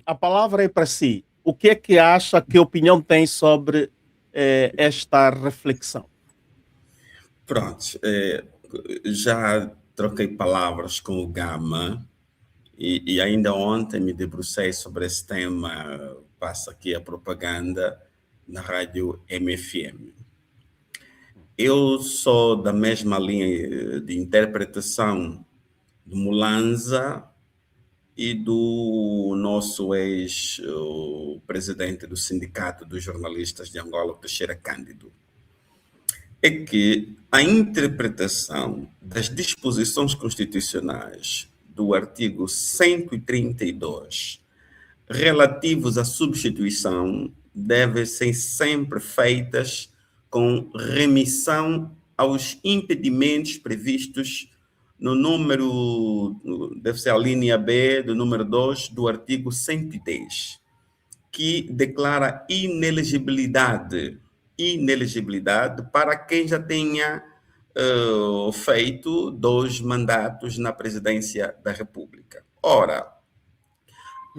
A palavra é para si. O que é que acha, que opinião tem sobre esta reflexão? Pronto, já troquei palavras com o Gama e ainda ontem me debrucei sobre esse tema, passa aqui a propaganda, na rádio MFM. Eu sou da mesma linha de interpretação do Mulanza e do nosso ex-presidente do Sindicato dos Jornalistas de Angola, Teixeira Cândido. É que a interpretação das disposições constitucionais do artigo 132 relativos à substituição devem ser sempre feitas com remissão aos impedimentos previstos no número, deve ser a linha B do número 2 do artigo 110, que declara inelegibilidade para quem já tenha feito 2 mandatos na presidência da República. Ora,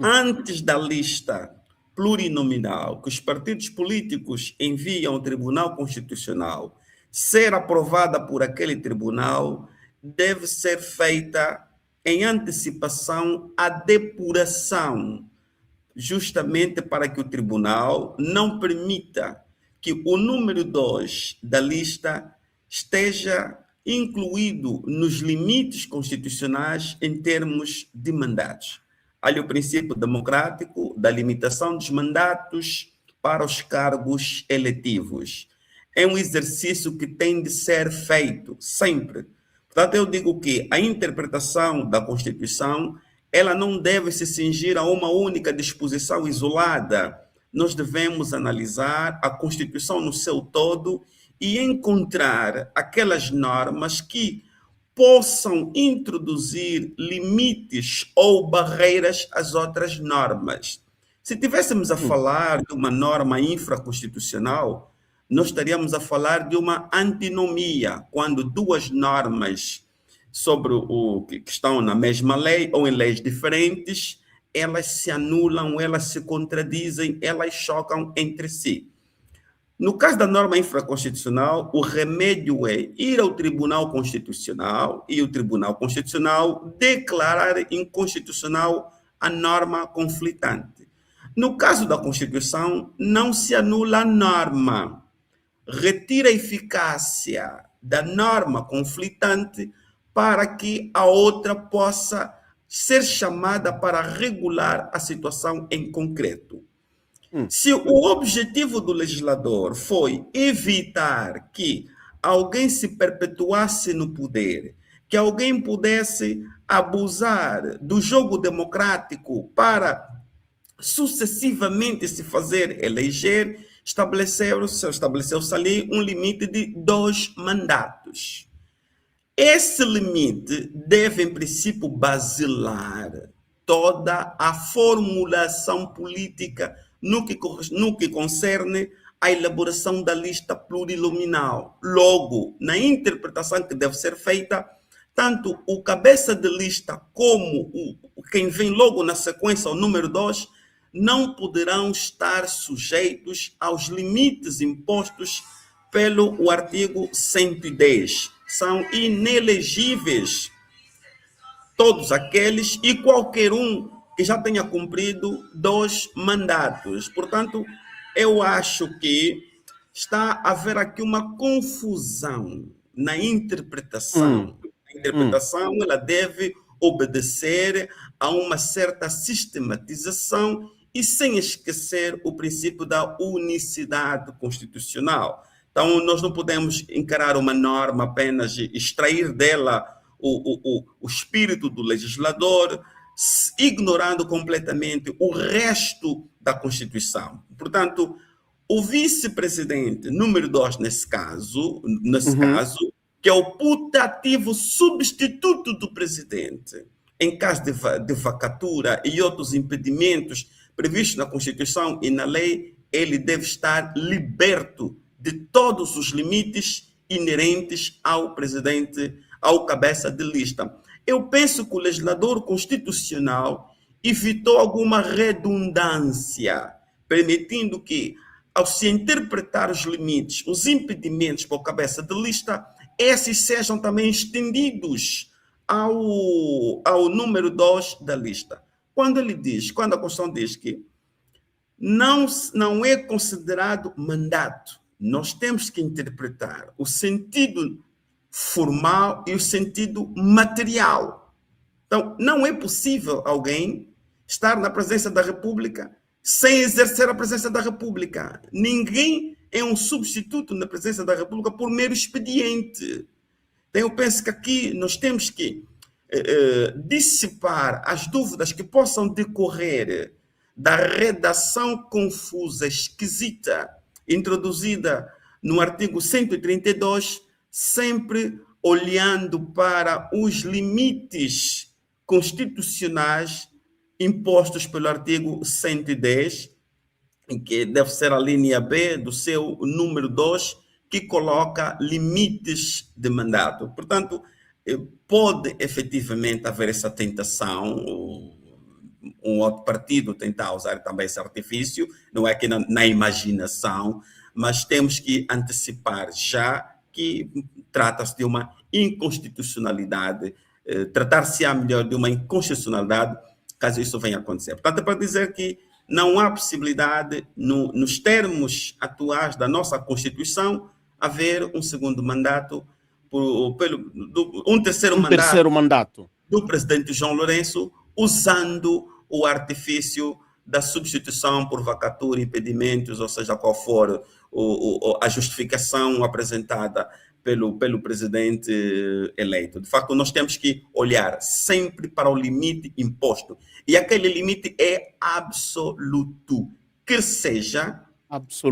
antes da lista plurinominal que os partidos políticos enviam ao Tribunal Constitucional ser aprovada por aquele tribunal, deve ser feita em antecipação a depuração, justamente para que o tribunal não permita que o número 2 da lista esteja incluído nos limites constitucionais em termos de mandatos. Há o princípio democrático da limitação dos mandatos para os cargos eletivos. É um exercício que tem de ser feito sempre. Portanto, eu digo que a interpretação da Constituição, ela não deve se cingir a uma única disposição isolada. Nós devemos analisar a Constituição no seu todo e encontrar aquelas normas que possam introduzir limites ou barreiras às outras normas. Se tivéssemos a falar de uma norma infraconstitucional, nós estaríamos a falar de uma antinomia, quando 2 normas sobre o que estão na mesma lei ou em leis diferentes, elas se anulam, elas se contradizem, elas chocam entre si. No caso da norma infraconstitucional, o remédio é ir ao Tribunal Constitucional e o Tribunal Constitucional declarar inconstitucional a norma conflitante. No caso da Constituição, não se anula a norma, retira a eficácia da norma conflitante para que a outra possa ser chamada para regular a situação em concreto. Se o objetivo do legislador foi evitar que alguém se perpetuasse no poder, que alguém pudesse abusar do jogo democrático para sucessivamente se fazer eleger, estabeleceu-se ali um limite de 2 mandatos. Esse limite deve, em princípio, basilar toda a formulação política no que concerne à elaboração da lista plurinominal. Logo, na interpretação que deve ser feita, tanto o cabeça de lista como quem vem logo na sequência, o número 2, não poderão estar sujeitos aos limites impostos pelo artigo 110. São inelegíveis todos aqueles e qualquer um que já tenha cumprido 2 mandatos. Portanto, eu acho que está a haver aqui uma confusão na interpretação. A interpretação ela deve obedecer a uma certa sistematização e sem esquecer o princípio da unicidade constitucional. Então, nós não podemos encarar uma norma apenas e extrair dela o espírito do legislador, ignorando completamente o resto da Constituição. Portanto, o vice-presidente número 2 nesse caso, que é o putativo substituto do presidente, em caso de vacatura e outros impedimentos previstos na Constituição e na lei, ele deve estar liberto de todos os limites inerentes ao presidente, ao cabeça de lista. Eu penso que o legislador constitucional evitou alguma redundância, permitindo que, ao se interpretar os limites, os impedimentos para o cabeça de lista, esses sejam também estendidos ao número 2 da lista. Quando a Constituição diz que não é considerado mandato, nós temos que interpretar o sentido formal e o sentido material. Então, não é possível alguém estar na presença da República sem exercer a presença da República. Ninguém é um substituto na presença da República por mero expediente. Então, eu penso que aqui nós temos que dissipar as dúvidas que possam decorrer da redação confusa, esquisita, introduzida no artigo 132, sempre olhando para os limites constitucionais impostos pelo artigo 110, que deve ser a linha B do seu número 2, que coloca limites de mandato. Portanto, pode efetivamente haver essa tentação, um outro partido tentar usar também esse artifício, não é que na imaginação, mas temos que antecipar já que trata-se de uma inconstitucionalidade, tratar-se-á melhor de uma inconstitucionalidade, caso isso venha a acontecer. Portanto, é para dizer que não há possibilidade, nos termos atuais da nossa Constituição, haver um segundo mandato, um terceiro mandato do presidente João Lourenço, usando o artifício da substituição por vacatura, impedimentos, ou seja, qual for a justificação apresentada pelo presidente eleito. De facto, nós temos que olhar sempre para o limite imposto. E aquele limite é absoluto, quer seja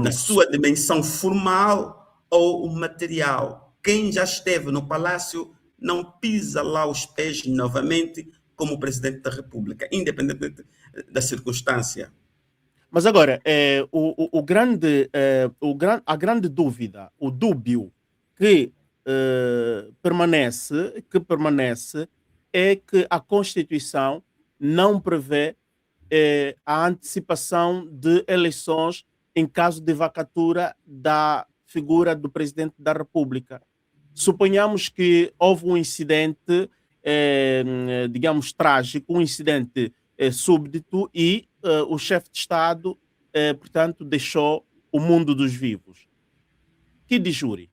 na sua dimensão formal ou material. Quem já esteve no Palácio não pisa lá os pés novamente como presidente da República, independente da circunstância. Mas agora, a grande dúvida, o dúbio que permanece é que a Constituição não prevê a antecipação de eleições em caso de vacatura da figura do presidente da República. Suponhamos que houve um incidente, digamos, trágico, um incidente súbdito e o chefe de Estado, portanto, deixou o mundo dos vivos. Que diz Júri?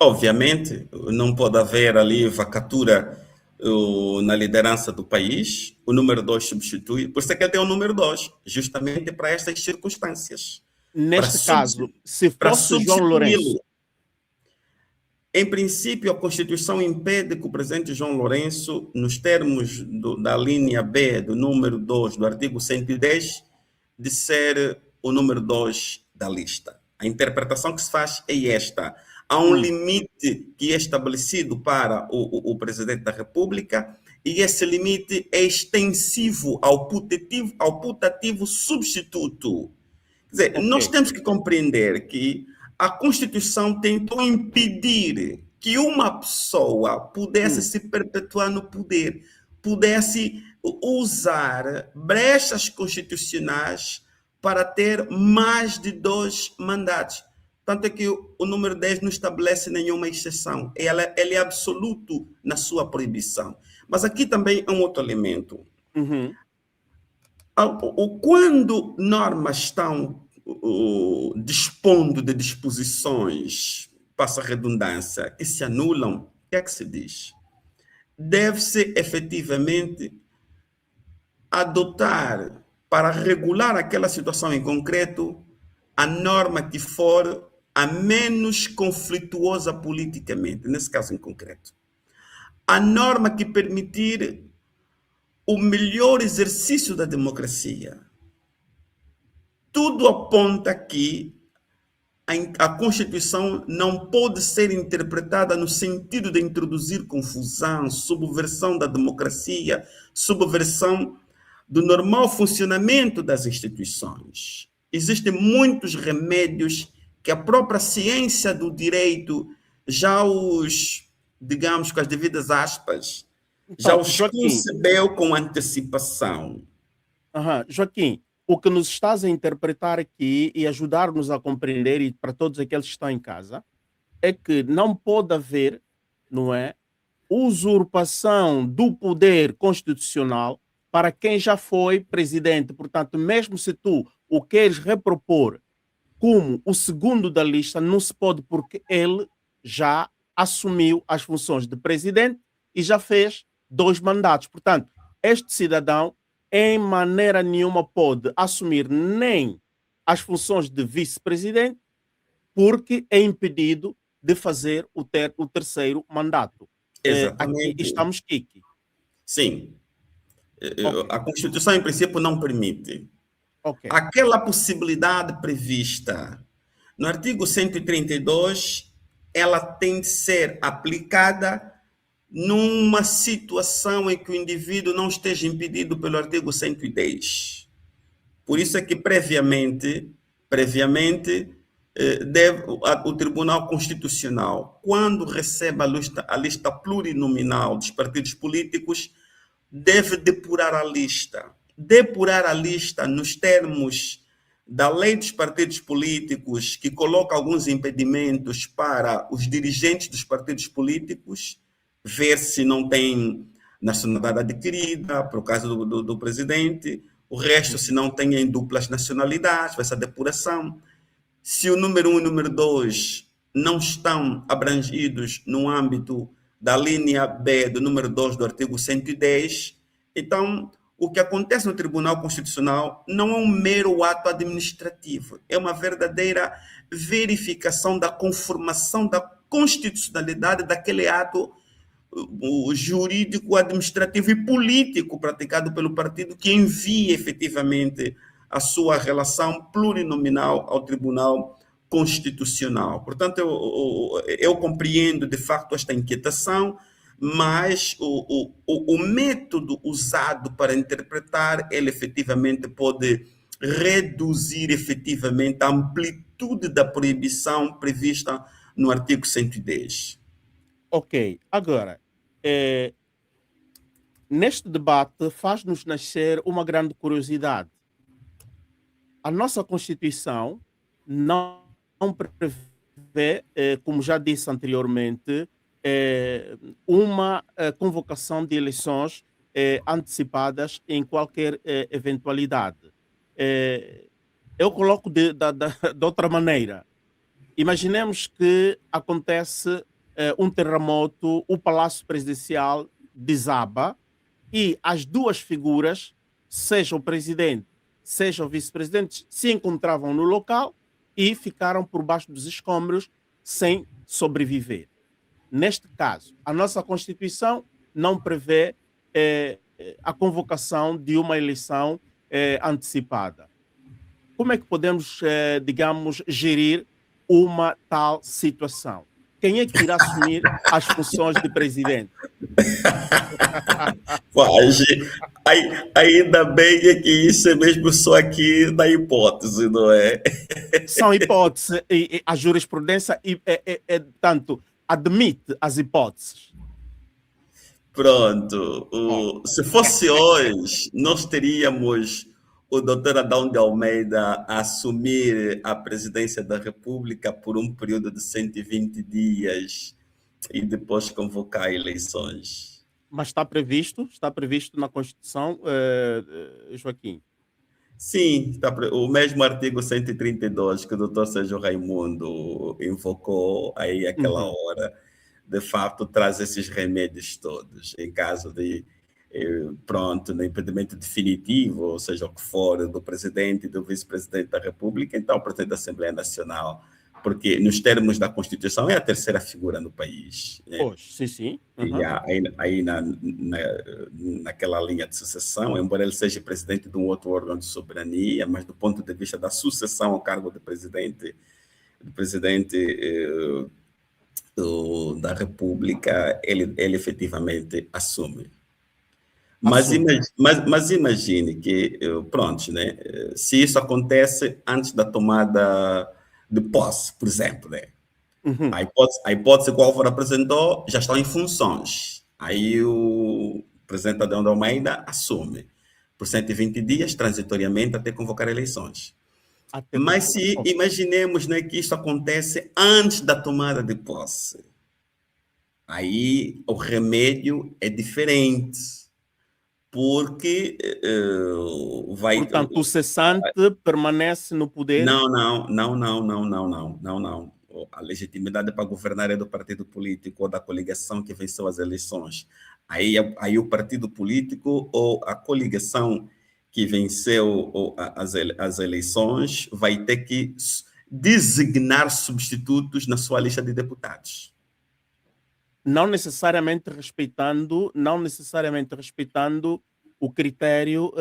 Obviamente, não pode haver ali vacatura na liderança do país, o número 2 substitui, por isso é que ele tem o número 2, justamente para estas circunstâncias. Neste caso, se fosse João Lourenço. Em princípio, a Constituição impede que o presidente João Lourenço, nos termos da linha B do número 2 do artigo 110, de ser o número 2 da lista. A interpretação que se faz é esta. Há um limite que é estabelecido para o presidente da República e esse limite é extensivo ao putativo substituto. Quer dizer, nós temos que compreender que a Constituição tentou impedir que uma pessoa pudesse se perpetuar no poder, pudesse usar brechas constitucionais para ter mais de 2 mandatos. Tanto é que o número 10 não estabelece nenhuma exceção. Ele é absoluto na sua proibição. Mas aqui também é um outro elemento. Quando normas estão dispondo de disposições, passa a redundância, que se anulam, o que é que se diz? Deve-se efetivamente adotar, para regular aquela situação em concreto, a norma que for a menos conflituosa politicamente, nesse caso em concreto. A norma que permitir o melhor exercício da democracia. Tudo aponta que a Constituição não pode ser interpretada no sentido de introduzir confusão, subversão da democracia, subversão do normal funcionamento das instituições. Existem muitos remédios que a própria ciência do direito já digamos, com as devidas aspas, já Então, os Joaquim, concebeu com antecipação. Joaquim, o que nos estás a interpretar aqui e ajudar-nos a compreender, e para todos aqueles que estão em casa, é que não pode haver, não é, usurpação do poder constitucional para quem já foi presidente. Portanto, mesmo se tu o queres repropor como o segundo da lista, não se pode, porque ele já assumiu as funções de presidente e já fez 2 mandatos. Portanto, este cidadão, em maneira nenhuma, pode assumir nem as funções de vice-presidente, porque é impedido de fazer o terceiro mandato. Aqui Exatamente. estamos, Kiki. Sim. Ok, A Constituição, em princípio, não permite. ok. Aquela possibilidade prevista no artigo 132, ela tem de ser aplicada numa situação em que o indivíduo não esteja impedido pelo artigo 110. Por isso é que previamente o Tribunal Constitucional, quando recebe a lista plurinominal dos partidos políticos, deve depurar a lista. Depurar a lista nos termos da lei dos partidos políticos, que coloca alguns impedimentos para os dirigentes dos partidos políticos, ver se não tem nacionalidade adquirida, por causa do presidente, o resto, se não tem duplas nacionalidades, essa depuração. Se o número 1 e o número 2 não estão abrangidos no âmbito da linha B do número 2 do artigo 110, então o que acontece no Tribunal Constitucional não é um mero ato administrativo, é uma verdadeira verificação da conformação da constitucionalidade daquele ato jurídico, administrativo e político praticado pelo partido que envia efetivamente a sua relação plurinominal ao Tribunal Constitucional. Portanto, eu compreendo de facto esta inquietação, mas o método usado para interpretar, ele efetivamente pode reduzir efetivamente a amplitude da proibição prevista no artigo 110. Ok. Agora, eh, neste debate faz-nos nascer uma grande curiosidade. A nossa Constituição não prevê, como já disse anteriormente, uma convocação de eleições antecipadas em qualquer eventualidade. Eh, eu coloco de outra maneira. Imaginemos que acontece um terremoto, o Palácio Presidencial desaba e as duas figuras, seja o presidente, seja o vice-presidente, se encontravam no local e ficaram por baixo dos escombros sem sobreviver. Neste caso, a nossa Constituição não prevê a convocação de uma eleição antecipada. Como é que podemos, digamos, gerir uma tal situação? Quem é que irá assumir as funções de presidente? Ainda bem que isso é mesmo só aqui na hipótese, não é? São hipóteses e a jurisprudência tanto admite as hipóteses. Pronto. Se fosse hoje, nós teríamos o doutor Adão de Almeida a assumir a presidência da República por um período de 120 dias e depois convocar eleições. Mas está previsto na Constituição, Joaquim. Sim, o mesmo artigo 132 que o doutor Sérgio Raimundo invocou aí aquela hora, de fato traz esses remédios todos, em caso de, pronto, no impedimento definitivo, ou seja, o que for, do presidente e do vice-presidente da República, então o presidente da Assembleia Nacional, porque nos termos da Constituição é a terceira figura no país. Né? Pois, sim. E aí naquela linha de sucessão, embora ele seja presidente de um outro órgão de soberania, mas do ponto de vista da sucessão ao cargo de presidente da República, ele efetivamente assume. Mas imagine que, pronto, né? Se isso acontece antes da tomada de posse, por exemplo, né? A hipótese que o Álvaro apresentou já estão em funções. Aí o presidente Adão de Almeida assume por 120 dias, transitoriamente, até convocar eleições. Até Mas convocar. se imaginemos, né, que isso acontece antes da tomada de posse, aí o remédio é diferente, porque vai. Portanto, o cessante permanece no poder. Não, não, não, não, não, não, não, não, não. A legitimidade para governar é do partido político ou da coligação que venceu as eleições. Aí o partido político ou a coligação que venceu as eleições vai ter que designar substitutos na sua lista de deputados. Não necessariamente respeitando o critério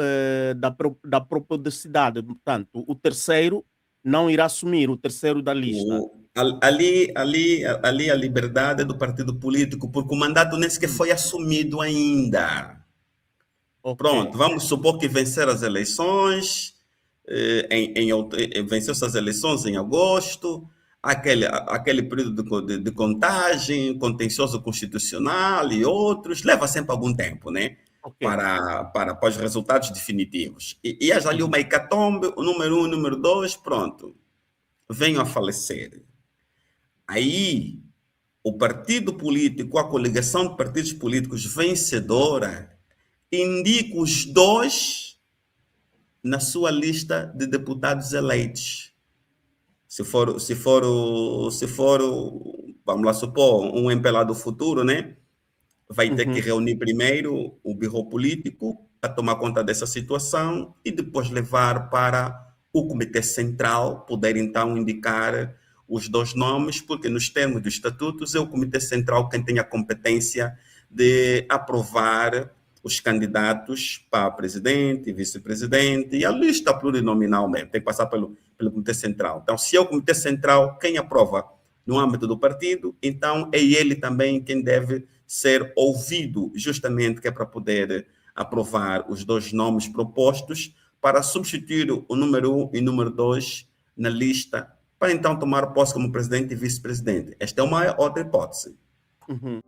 da propodesticidade. Portanto, o terceiro não irá assumir, o terceiro da lista. Ali a liberdade é do partido político, porque o mandato nem sequer foi assumido ainda. Ok. Pronto, vamos supor que vencer as eleições, venceu essas eleições em agosto, aquele período de contagem, contencioso constitucional e outros, leva sempre algum tempo, né? Ok. Para os resultados definitivos. E haja ali uma hecatombe, o número 1, o número 2, pronto, venham a falecer. Aí, o partido político, a coligação de partidos políticos vencedora, indica os dois na sua lista de deputados eleitos. Se for, vamos lá supor, um MPLA do futuro, né? Vai ter que reunir primeiro o birro político para tomar conta dessa situação e depois levar para o Comitê Central, poder então indicar os dois nomes, porque nos termos dos estatutos é o Comitê Central quem tem a competência de aprovar os candidatos para presidente, vice-presidente, e a lista plurinominal mesmo, tem que passar pelo Comitê Central. Então, se é o Comitê Central quem aprova no âmbito do partido, então é ele também quem deve ser ouvido, justamente que é para poder aprovar os dois nomes propostos para substituir o número 1 e o número 2 na lista, para então tomar posse como presidente e vice-presidente. Esta é uma outra hipótese. Uhum.